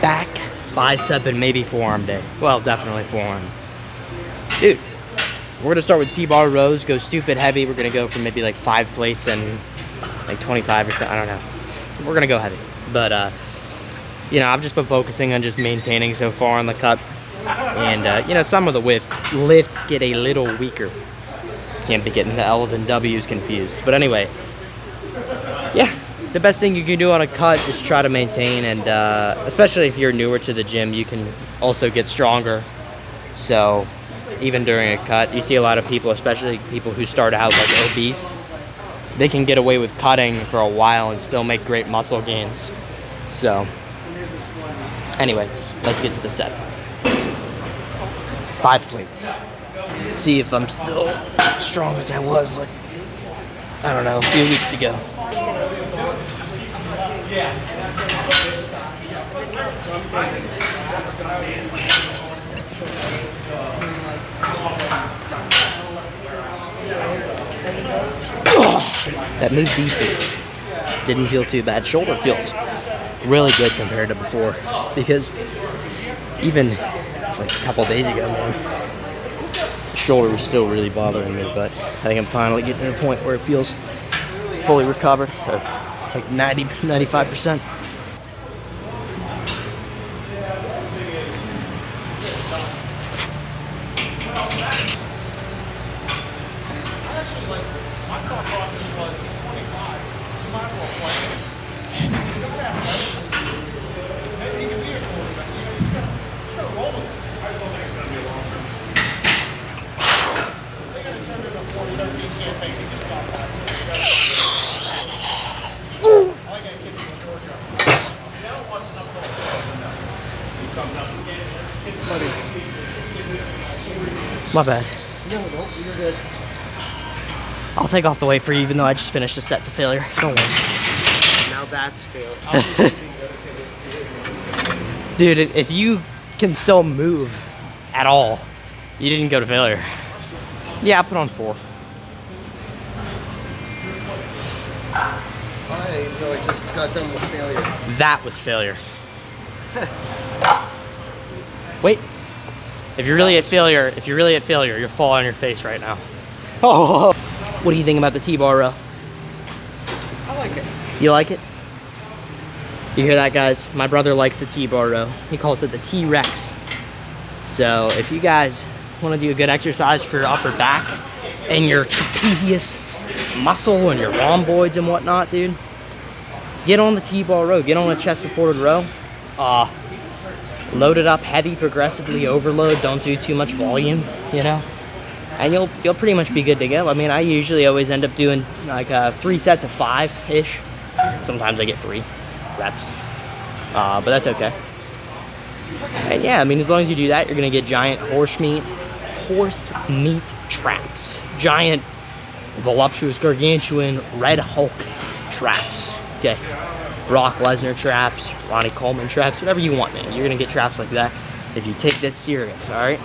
back, bicep, and maybe forearm day. Well, definitely forearm. Dude, we're gonna start with T-bar rows, go stupid heavy. We're gonna go for maybe like 5 plates and like 25 or something, I don't know. We're gonna go heavy. But, you know, I've just been focusing on just maintaining so far on the cut. And, you know, some of the lifts get a little weaker. Can't be getting the L's and W's confused. But anyway, yeah, the best thing you can do on a cut is try to maintain. And especially if you're newer to the gym, you can also get stronger. So even during a cut, you see a lot of people, especially people who start out like obese, they can get away with cutting for a while and still make great muscle gains. So anyway, let's get to the set. 5 plates. See if I'm still strong as I was, like, I don't know, a few weeks ago. That moved decent. Didn't feel too bad. Shoulder feels really good compared to before, because even like a couple days ago, man, the shoulder was still really bothering me, but I think I'm finally getting to the point where it feels fully recovered, like 95%. My bad. No, you're good. I'll take off the weight for you, even though I just finished a set to failure. Don't worry. Now that's failure. Dude, if you can still move at all, you didn't go to failure. Yeah, I'll put on 4. I feel like this got done with failure. That was failure. Wait. If you're really at failure, you'll fall on your face right now. Oh. What do you think about the T-bar row? I like it. You like it? You hear that, guys? My brother likes the T-bar row. He calls it the T-Rex. So if you guys want to do a good exercise for your upper back and your trapezius muscle and your rhomboids and whatnot, dude, get on the T-bar row. Get on a chest-supported row. Load it up heavy, progressively overload. Don't do too much volume, you know, and you'll pretty much be good to go. I mean, I usually always end up doing like 3 sets of 5-ish. Sometimes I get 3 reps, but that's okay. And yeah, I mean, as long as you do that, you're gonna get giant horse meat traps, giant, voluptuous, gargantuan Red Hulk traps. Okay. Brock Lesnar traps, Ronnie Coleman traps, whatever you want, man. You're gonna get traps like that if you take this serious, all right?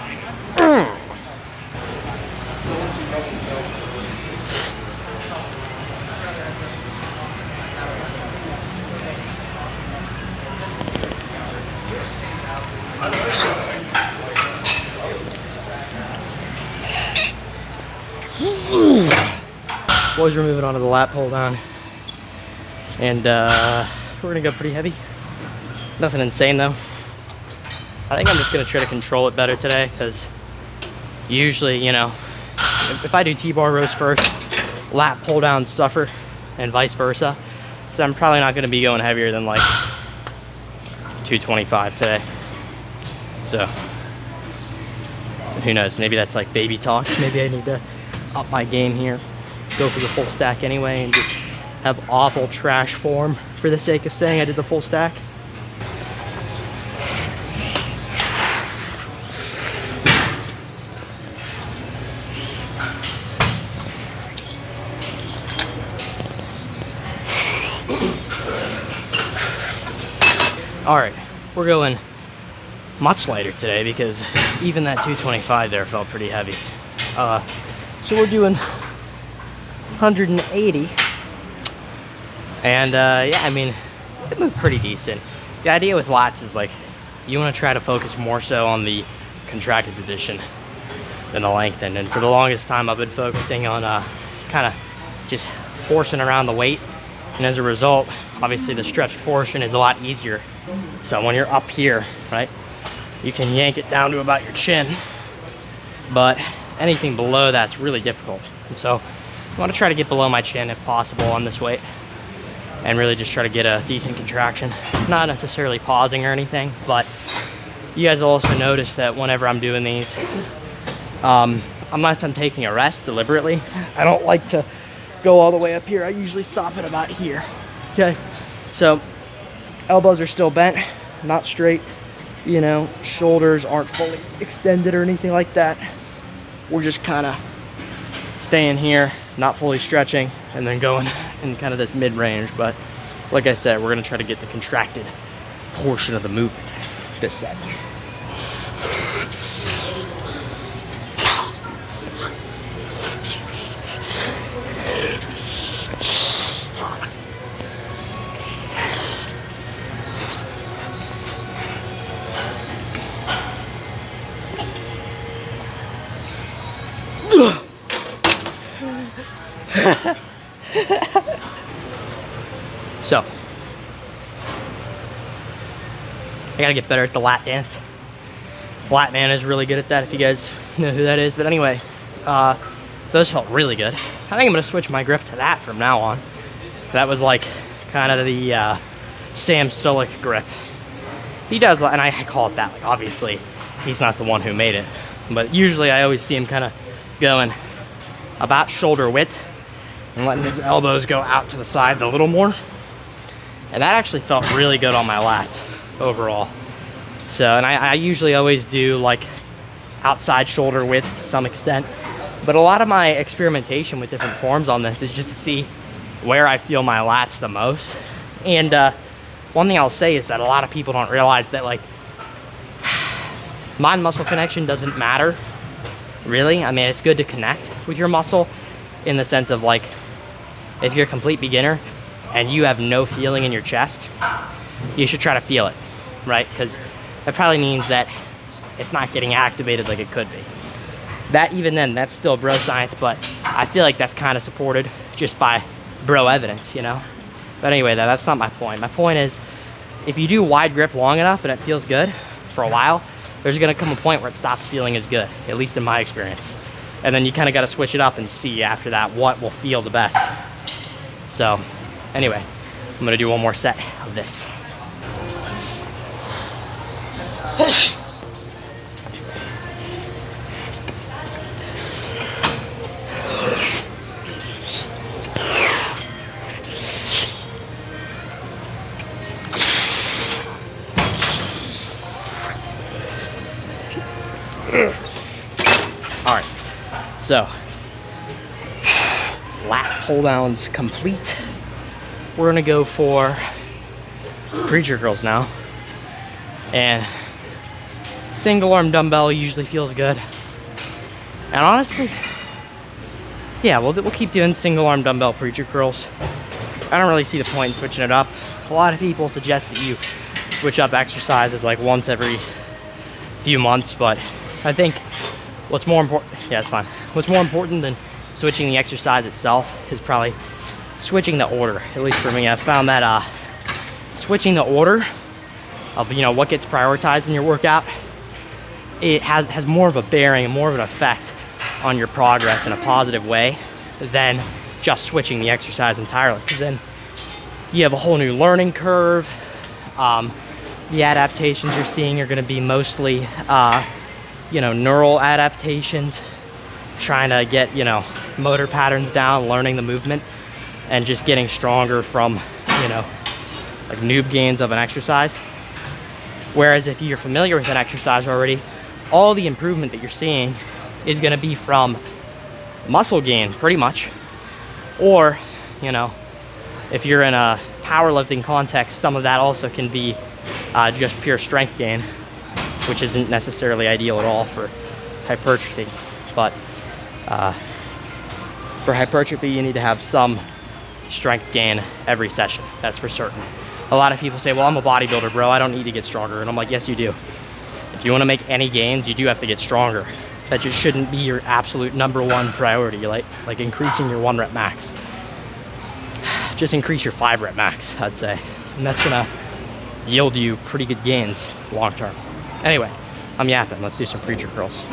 Boys, we're moving on to the lat pull down. And we're gonna go pretty heavy. Nothing insane though. I think I'm just gonna try to control it better today, because usually, you know, if I do T-bar rows first, lat pull downs suffer, and vice versa. So I'm probably not gonna be going heavier than like 225 today. So who knows? Maybe that's like baby talk. Maybe I need to up my game here, go for the full stack anyway, and just have awful trash form for the sake of saying I did the full stack. All right, we're going much lighter today because even that 225 there felt pretty heavy. So we're doing 180. And yeah, I mean, it moved pretty decent. the idea with lats is like, you want to try to focus more so on the contracted position than the lengthened. And for the longest time, I've been focusing on kind of just horsing around the weight. And as a result, obviously the stretched portion is a lot easier. So when you're up here, right, you can yank it down to about your chin, but anything below that's really difficult. And so I want to try to get below my chin if possible on this weight, and really just try to get a decent contraction. Not necessarily pausing or anything, but you guys will also notice that whenever I'm doing these, unless I'm taking a rest deliberately, I don't like to go all the way up here. I usually stop at about here. Okay, so elbows are still bent, not straight. You know, shoulders aren't fully extended or anything like that. We're just kind of staying here, not fully stretching, and then going in kind of this mid-range. But like I said, we're gonna try to get the contracted portion of the movement this set. So, I gotta get better at the lat dance. Lat man is really good at that, if you guys know who that is. But anyway, those felt really good. I think I'm gonna switch my grip to that from now on. That was like kind of the Sam Sulek grip. He does, and I call it that. Like, obviously, he's not the one who made it, but usually I always see him kind of going about shoulder width and letting his elbows go out to the sides a little more. And that actually felt really good on my lats overall. So, and I usually always do like outside shoulder width to some extent. But a lot of my experimentation with different forms on this is just to see where I feel my lats the most. And one thing I'll say is that a lot of people don't realize that like mind-muscle connection doesn't matter, really. I mean, it's good to connect with your muscle in the sense of like, if you're a complete beginner and you have no feeling in your chest, you should try to feel it, right? Because that probably means that it's not getting activated like it could be. That, even then, that's still bro science, but I feel like that's kind of supported just by bro evidence, you know? But anyway, that's not my point. My point is, if you do wide grip long enough and it feels good for a while, there's gonna come a point where it stops feeling as good, at least in my experience. And then you kind of got to switch it up and see after that what will feel the best. So anyway, I'm gonna do one more set of this. All right, so lat pull downs complete. We're gonna go for preacher curls now. And single arm dumbbell usually feels good. And honestly, yeah, we'll keep doing single arm dumbbell preacher curls. I don't really see the point in switching it up. A lot of people suggest that you switch up exercises like once every few months, but I think what's more important, yeah, it's fine. What's more important than switching the exercise itself is probably switching the order. At least for me, I've found that switching the order of, you know, what gets prioritized in your workout, it has more of a bearing and more of an effect on your progress in a positive way than just switching the exercise entirely. Because then you have a whole new learning curve. The adaptations you're seeing are going to be mostly you know, neural adaptations, trying to get, you know, motor patterns down, learning the movement, and just getting stronger from, you know, like noob gains of an exercise. Whereas if you're familiar with an exercise already, all the improvement that you're seeing is going to be from muscle gain, pretty much. Or, you know, if you're in a powerlifting context, some of that also can be just pure strength gain, which isn't necessarily ideal at all for hypertrophy. But for hypertrophy, you need to have some strength gain every session, that's for certain. A lot of people say, well, I'm a bodybuilder, bro. I don't need to get stronger. And I'm like, yes, you do. If you want to make any gains, you do have to get stronger. That just shouldn't be your absolute #1 priority. Like increasing your 1 rep max. Just increase your 5 rep max, I'd say. And that's gonna yield you pretty good gains long term. Anyway, I'm yapping. Let's do some preacher curls.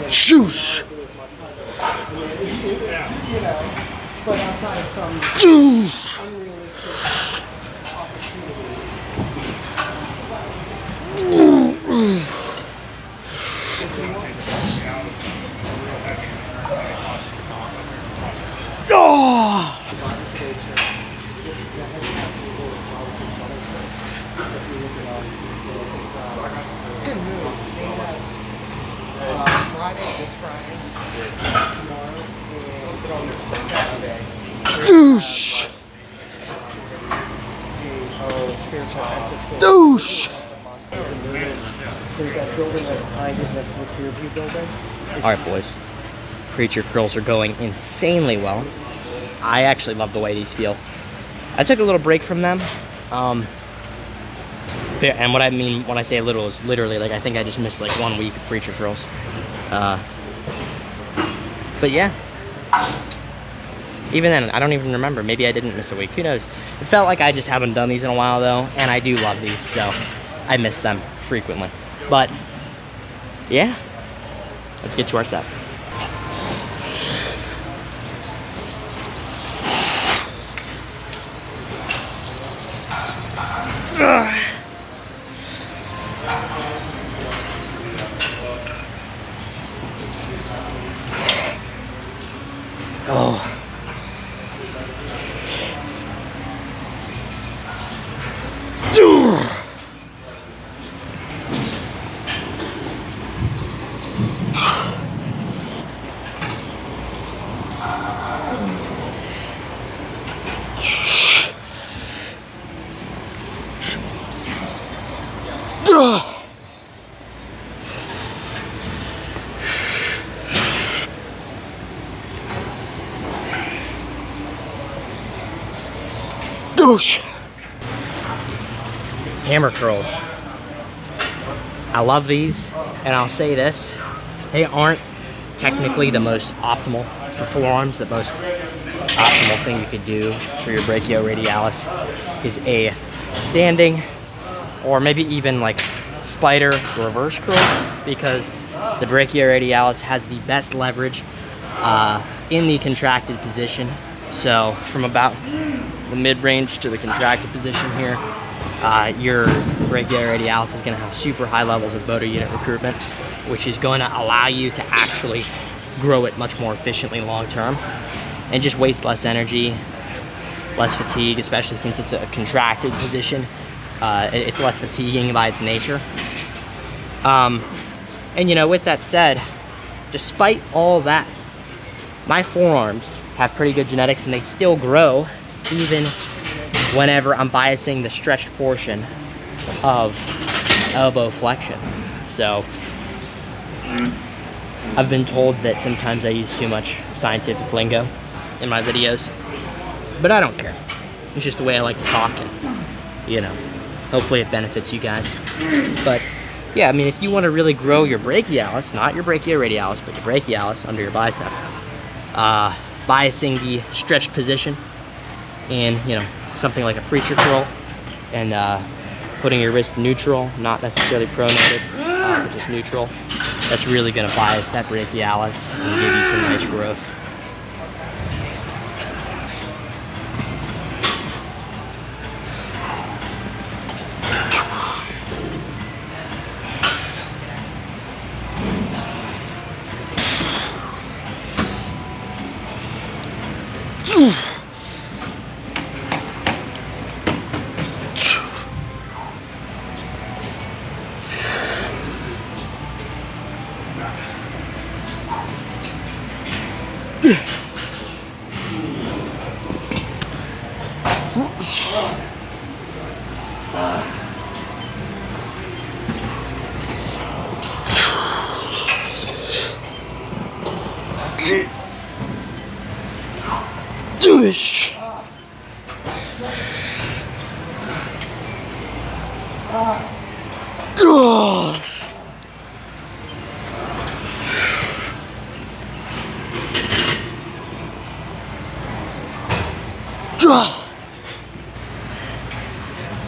Shoosh! But outside of some unrealistic this Friday, tomorrow, and Saturday. Douche! Spiritual emphasis. Douche! There's that building right behind it next to the Clearview building. Alright, boys. Preacher curls are going insanely well. I actually love the way these feel. I took a little break from them. And what I mean when I say a little is literally, like, I think I just missed like 1 week of preacher curls. But yeah. Even then, I don't even remember. Maybe I didn't miss a week. Who knows? It felt like I just haven't done these in a while, though. And I do love these, so I miss them frequently. But, yeah. Let's get to our set. Oh. Douche. Hammer curls. I love these, and I'll say this, they aren't technically the most optimal for forearms. The most optimal thing you could do for your brachioradialis is a standing or maybe even like spider reverse curl, because the brachioradialis has the best leverage in the contracted position. So from about the mid-range to the contracted position here, your brachioradialis is going to have super high levels of motor unit recruitment, which is going to allow you to actually grow it much more efficiently long term and just waste less energy, less fatigue, especially since it's a contracted position. It's less fatiguing by its nature. And you know, with that said, despite all that, my forearms have pretty good genetics and they still grow even whenever I'm biasing the stretched portion of elbow flexion. So I've been told that sometimes I use too much scientific lingo in my videos, but I don't care. It's just the way I like to talk, and you know, hopefully it benefits you guys. But yeah, I mean, if you want to really grow your brachialis, not your brachioradialis, but your brachialis under your bicep, biasing the stretched position and, you know, something like a preacher curl and putting your wrist neutral, not necessarily pronated, but just neutral, that's really going to bias that brachialis and give you some nice growth. Doosh. Gosh.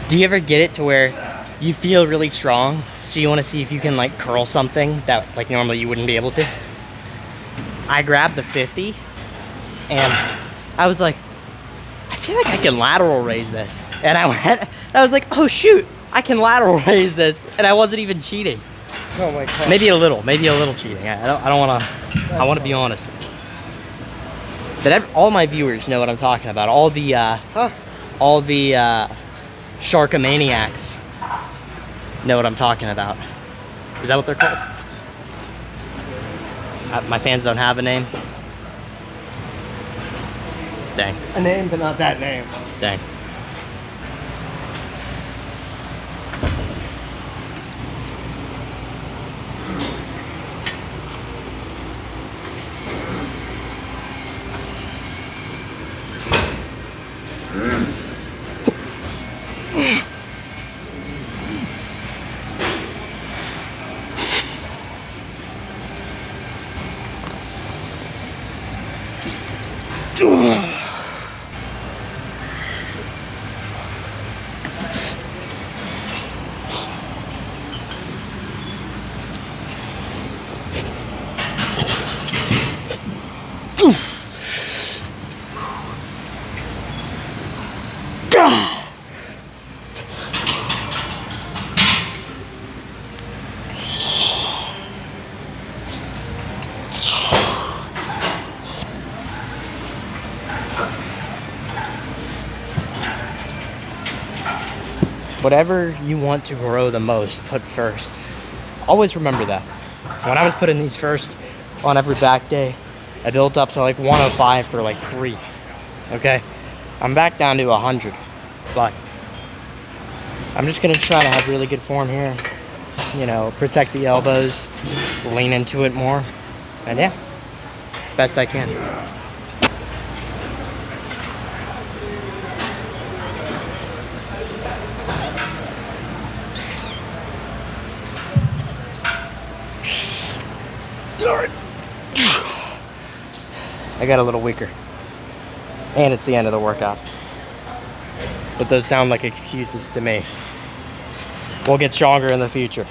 Do you ever get it to where you feel really strong, so you want to see if you can like curl something that like normally you wouldn't be able to? I grabbed the 50 and I was like, I feel like I can lateral raise this. And I went, I was like, oh shoot, I can lateral raise this. And I wasn't even cheating. Oh my god. Maybe a little cheating. I don't want to, I want to be honest. But all my viewers know what I'm talking about. All the Sharkomaniacs know what I'm talking about. Is that what they're called? My fans don't have a name. Dang. A name, but not that name. Dang. Whatever you want to grow the most, put first. Always remember that. When I was putting these first on every back day, I built up to like 105 for like 3. Okay? I'm back down to 100. But I'm just gonna try to have really good form here. You know, protect the elbows, lean into it more. And yeah, best I can. I got a little weaker. And it's the end of the workout. But those sound like excuses to me. We'll get stronger in the future.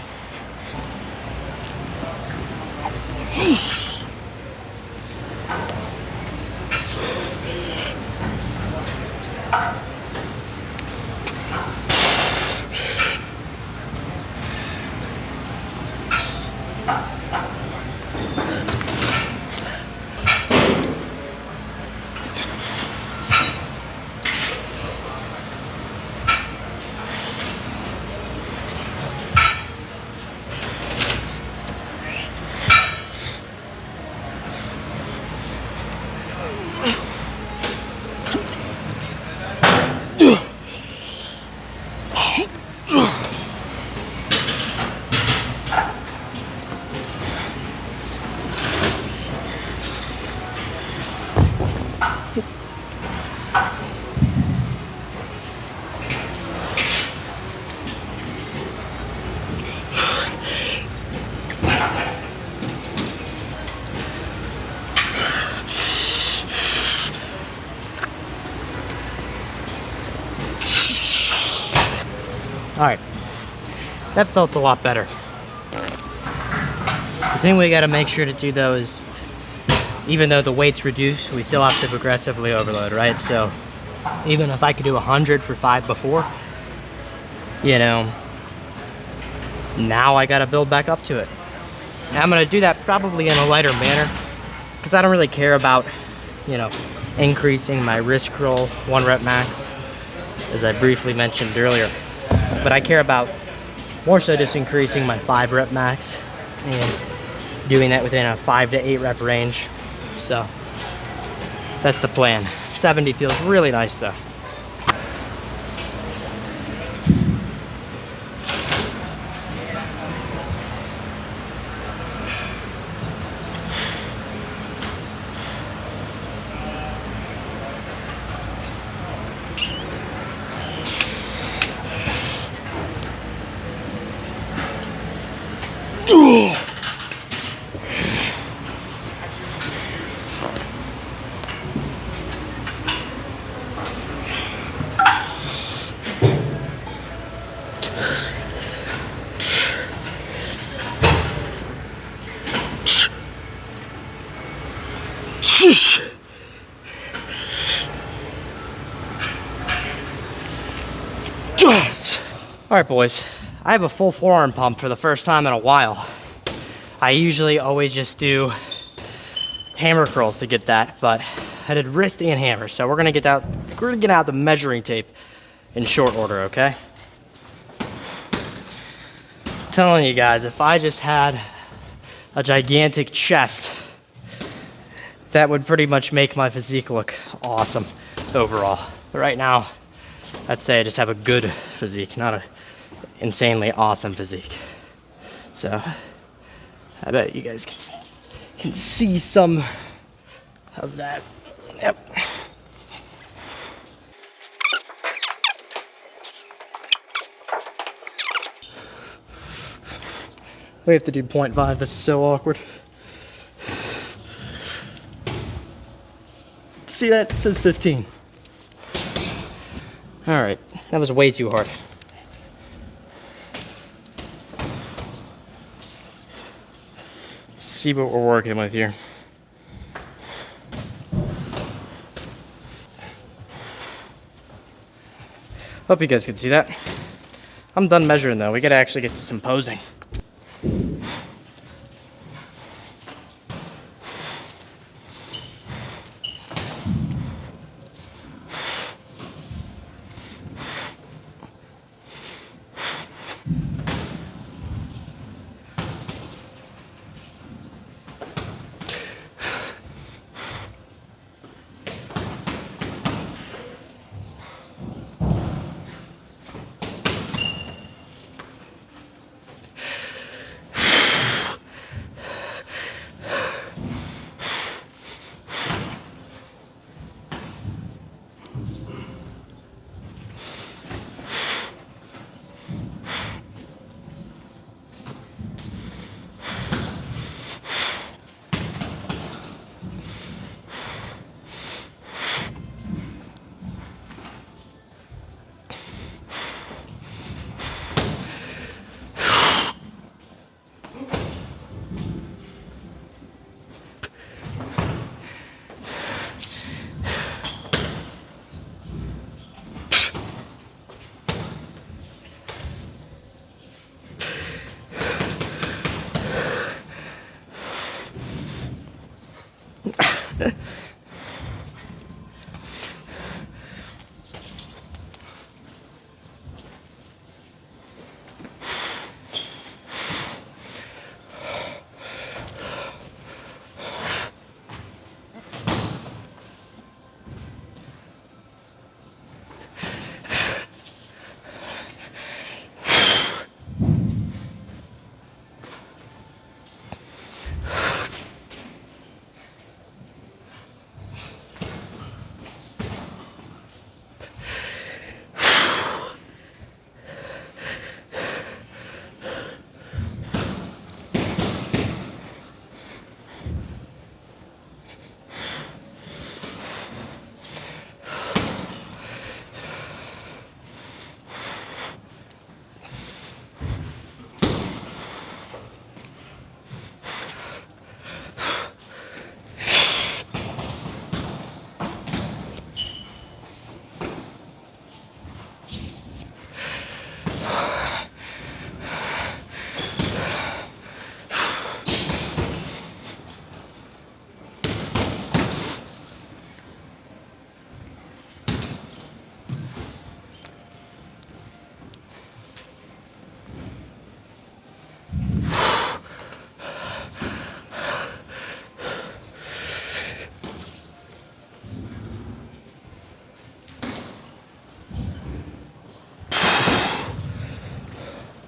All right, that felt a lot better. The thing we gotta make sure to do though is, even though the weight's reduced, we still have to progressively overload, right? So even if I could do 100 for 5 before, you know, now I gotta build back up to it. And I'm gonna do that probably in a lighter manner, because I don't really care about, you know, increasing my wrist curl 1 rep max, as I briefly mentioned earlier. But I care about more so just increasing my 5 rep max and doing that within a 5 to 8 rep range. So that's the plan. 70 feels really nice though. All right, boys. I have a full forearm pump for the first time in a while. I usually always just do hammer curls to get that, but I did wrist and hammer, so we're gonna get out the measuring tape in short order, okay? I'm telling you guys, if I just had a gigantic chest, that would pretty much make my physique look awesome overall. But right now, I'd say I just have a good physique, not an insanely awesome physique. So I bet you guys can see some of that. Yep. We have to do 0.5. This is so awkward. See that? It says 15. All right, that was way too hard. Let's see what we're working with here. Hope you guys can see that. I'm done measuring though. We gotta actually get to some posing.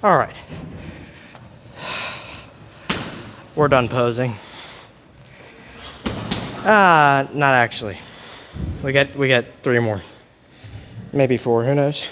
All right. We're done posing. Not actually. We got 3 more. Maybe 4, who knows?